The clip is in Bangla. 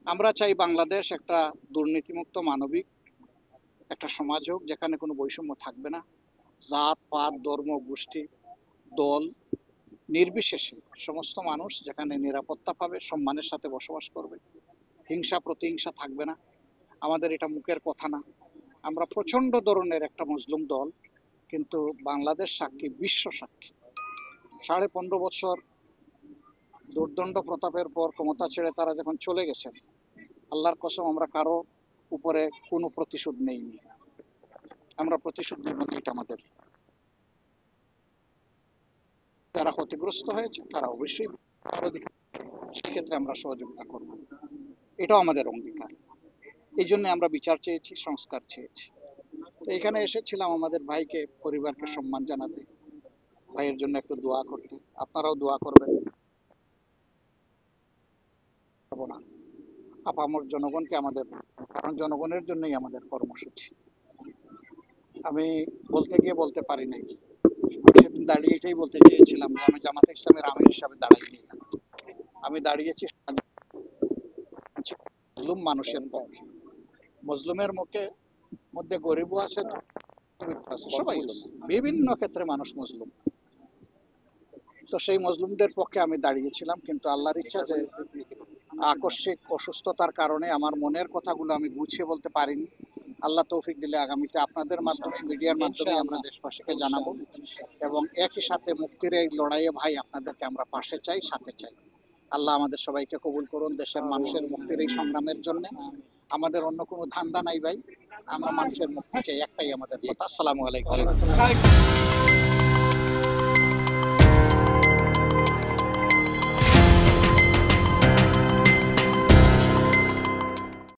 আমরা চাই বাংলাদেশ একটা দুর্নীতিমুক্ত মানবিক একটা সমাজ হোক, যেখানে কোনো বৈষম্য থাকবে না। জাত পাত ধর্ম গোষ্ঠী দল নির্বিশেষে সমস্ত মানুষ যেখানে নিরাপত্তা পাবে, সম্মানের সাথে বসবাস করবে, হিংসা প্রতিহিংসা থাকবে না। আমাদের এটা মুখের কথা না, আমরা প্রচন্ড ধরনের একটা মজলুম দল, কিন্তু বাংলাদেশ সাক্ষী, বিশ্ব সাক্ষী। 15.5 বছর দুর্দণ্ড প্রতাপের পর ক্ষমতা ছেড়ে তারা যখন চলে গেছেন, আল্লাহর কসম আমরা কারো উপরে কোনো প্রতিশোধ নেইনি। আমরা প্রতিশোধ নেব না, এটা আমাদের। যারা ক্ষতিগ্রস্ত হয়েছে তারা অবশ্যই সেক্ষেত্রে আমরা সহযোগিতা করব, এটাও আমাদের অঙ্গীকার। এই জন্য আমরা বিচার চেয়েছি, সংস্কার চেয়েছি। তো এখানে এসেছিলাম আমাদের ভাইকে, পরিবারকে সম্মান জানাতে, ভাইয়ের জন্য একটু দোয়া করতে। আপনারাও দোয়া করবেন। না, আপামর জনগণকে আমাদের, কারণ জনগণের জন্যই আমাদের কর্মসূচি। আমি বলতে গিয়ে বলতে পারি নাই, সেদিন দাঁড়িয়ে এটাই বলতে চেয়েছিলাম যে আমি জামাতে ইসলামের আমির হিসাবে দাঁড়াইনি, আমি দাঁড়িয়েছি মজলুম মানুষের পক্ষে। মজলুমের মধ্যে গরিবও আছে, সবাই বিভিন্ন ক্ষেত্রে মানুষ মজলুম। তো সেই মজলুমদের পক্ষে আমি দাঁড়িয়েছিলাম, কিন্তু আল্লাহর ইচ্ছা যে আকস্মিক অসুস্থতার কারণে আমার মনের কথাগুলো আমি গুছিয়ে বলতে পারিনি। আল্লাহ তৌফিক দিলে আগামীতে আপনাদের মাধ্যমে, মিডিয়ার মাধ্যমে আমরা দেশবাসীকে জানাবো, এবং একই সাথে মুক্তির এই লড়াইয়ে ভাই আপনাদেরকে আমরা পাশে চাই, সাথে চাই। আল্লাহ আমাদের সবাইকে কবুল করুন দেশের মানুষের মুক্তির এই সংগ্রামের জন্য। আমাদের অন্য কোনো ধান্দা নাই ভাই, আমরা মানুষের মুক্তি চাই, একটাই আমাদের কথা। আসসালামু আলাইকুম।